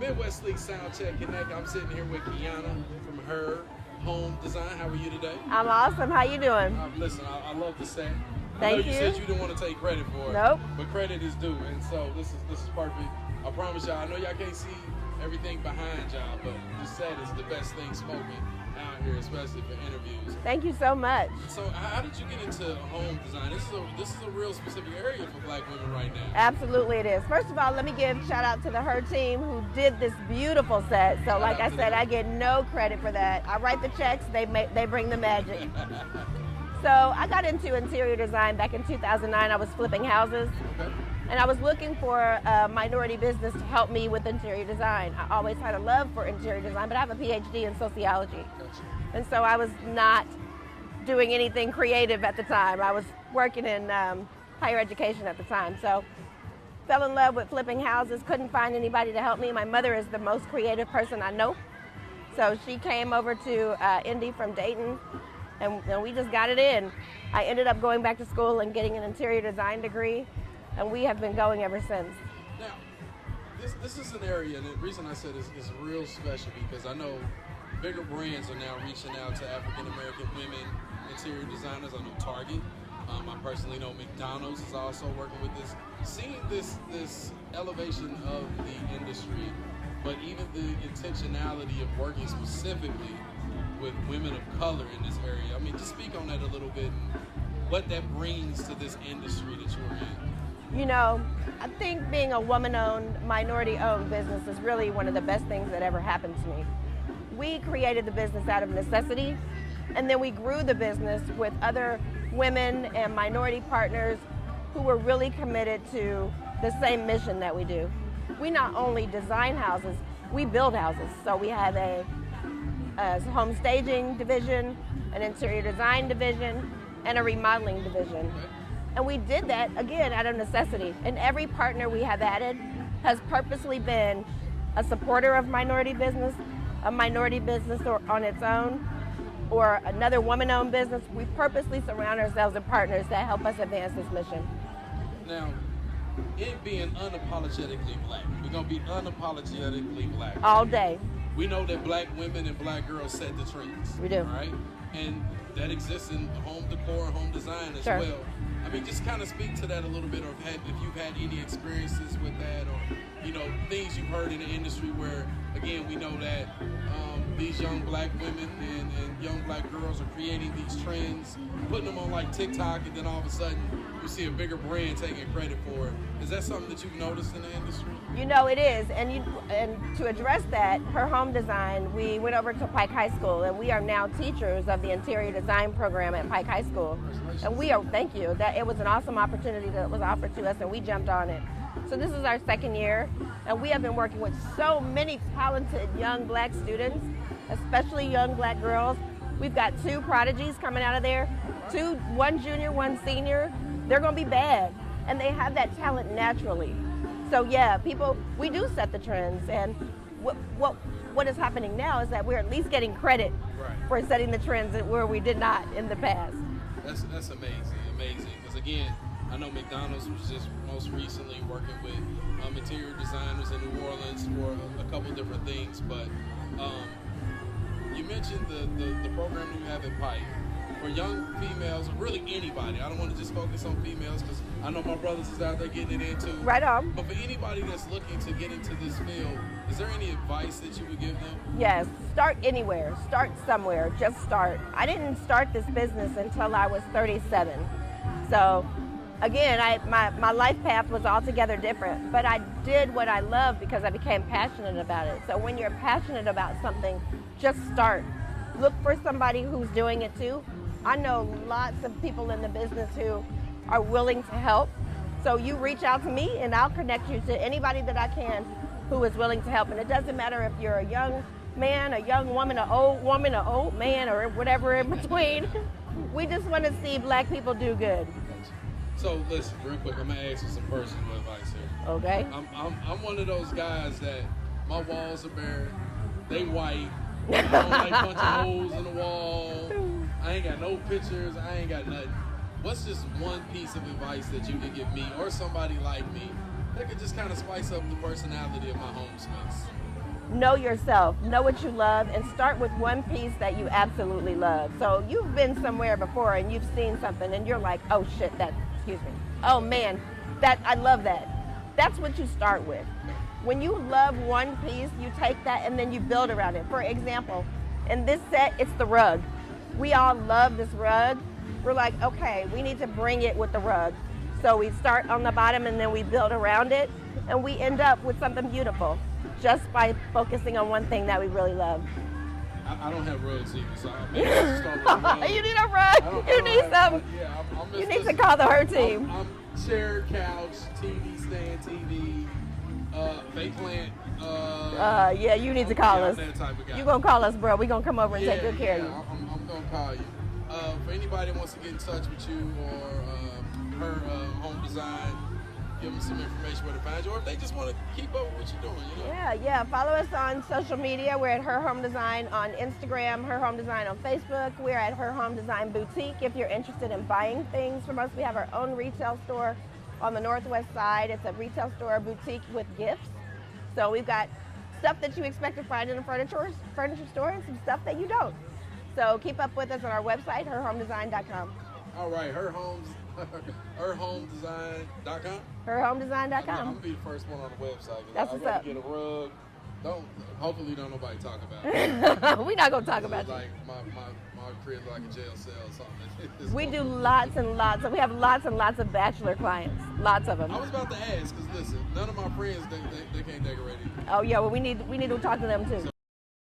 Midwest League Sound Check Connect. I'm sitting here with Kiana from Her Home Design. How are you today? I'm awesome. How you doing? Listen, I love the set. I Thank know you said you didn't want to take credit for it. Nope. But credit is due, and so this is perfect. I promise y'all. I know y'all can't see everything behind y'all, but the set is the best thing smoking out here, especially for interviews. Thank you so much. So how did you get into home design? This is a real specific area for black women right now. Absolutely it is. First of all, let me give shout out to the Her team who did this beautiful set. So like I said, I get no credit for that. I write the checks, they bring the magic. So I got into interior design back in 2009. I was flipping houses. Okay. And I was looking for a minority business to help me with interior design. I always had a love for interior design, but I have a PhD in sociology. Gotcha. And so I was not doing anything creative at the time. I was working in higher education at the time. So fell in love with flipping houses, couldn't find anybody to help me. My mother is the most creative person I know. So she came over to Indy from Dayton, and we just got it in. I ended up going back to school and getting an interior design degree. And we have been going ever since. Now, this is an area, and the reason I said is real special because I know bigger brands are now reaching out to African American women interior designers. I know Target. I personally know McDonald's is also working with this. Seeing this elevation of the industry, but even the intentionality of working specifically with women of color in this area. I mean, just speak on that a little bit and what that brings to this industry that you're in. You know, I think being a woman-owned, minority-owned business is really one of the best things that ever happened to me. We created the business out of necessity, and then we grew the business with other women and minority partners who were really committed to the same mission that we do. We not only design houses, we build houses. So we have a home staging division, an interior design division, and a remodeling division. And we did that, again, out of necessity. And every partner we have added has purposely been a supporter of minority business, a minority business on its own, or another woman-owned business. We purposely surround ourselves with partners that help us advance this mission. Now, it being unapologetically black, we're going to be unapologetically black. All day. We know that black women and black girls set the trends. We do. Right? And that exists in home decor and home design as Sure. well. I mean, just kind of speak to that a little bit, or if you've had any experiences with that, or things you've heard in the industry where, again, we know that these young black women and young black girls are creating these trends, putting them on like TikTok, and then all of a sudden you see a bigger brand taking credit for it. Is that something that you've noticed in the industry? You know it is, and to address that, Her Home Design, we went over to Pike High School, and we are now teachers of the interior design program at Pike High School. And we are, thank you, that it was an awesome opportunity that was offered to us, and we jumped on it. So this is our second year, and we have been working with so many talented young black students, especially young black girls. We've got 2 prodigies coming out of there, one junior, one senior. They're gonna be bad, and they have that talent naturally. So yeah, we do set the trends, and what is happening now is that we're at least getting credit for setting the trends where we did not in the past. That's amazing. Because again, I know McDonald's was just most recently working with interior designers in New Orleans for a couple different things. But you mentioned the program you have at Pike for young females, really anybody. I don't want to just focus on females because I know my brothers is out there getting it in too. Right on. But for anybody that's looking to get into this field, is there any advice that you would give them? Yes, start anywhere, start somewhere, just start. I didn't start this business until I was 37. So again, my life path was altogether different, but I did what I love because I became passionate about it. So when you're passionate about something, just start. Look for somebody who's doing it too. I know lots of people in the business who are willing to help. So you reach out to me and I'll connect you to anybody that I can who is willing to help. And it doesn't matter if you're a young man, a young woman, an old man, or whatever in between. We just want to see black people do good. So listen, real quick, I'm gonna ask you some personal advice here. Okay. I'm one of those guys that my walls are bare, they white, I don't like punching holes in the wall, I ain't got no pictures, I ain't got nothing. What's just one piece of advice that you could give me or somebody like me that could just kind of spice up the personality of my home space? know yourself, know what you love, and start with one piece that you absolutely love. So you've been somewhere before and you've seen something and you're like, oh shit, oh man, I love that. That's what you start with. When you love one piece, you take that and then you build around it. For example, in this set, it's the rug. We all love this rug. We're like, okay, we need to bring it with the rug. So we start on the bottom and then we build around it, and we end up with something beautiful just by focusing on one thing that we really love. I don't have rugs either, so maybe I should start with a rug. You need a rug. You need some. You need to call the her team. I'm chair, couch, TV stand, TV, fake plant. Yeah, you need to call us. That type of guy. You gonna call us, bro? We gonna come over and take good care of you. I'm gonna call you. For anybody that wants to get in touch with you or her home design, give them some information where to find you, or if they just want to keep up with what you're doing, you know? Yeah. Follow us on social media. We're at Her Home Design on Instagram, Her Home Design on Facebook. We're at Her Home Design Boutique. If you're interested in buying things from us, we have our own retail store on the northwest side. It's a retail store boutique with gifts. So we've got stuff that you expect to find in a furniture store and some stuff that you don't. So keep up with us on our website, herhomedesign.com. All right, herhomedesign.com. Herhomedesign.com. I'm gonna be the first one on the website. That's I what's gotta up. get a rug. Hopefully don't nobody talk about it. We're not gonna talk about it. Like my crib like a jail cell or something. We do lots and lots. We have lots and lots of bachelor clients. Lots of them. I was about to ask, because listen, none of my friends they can't decorate either. Oh yeah, well we need to talk to them too.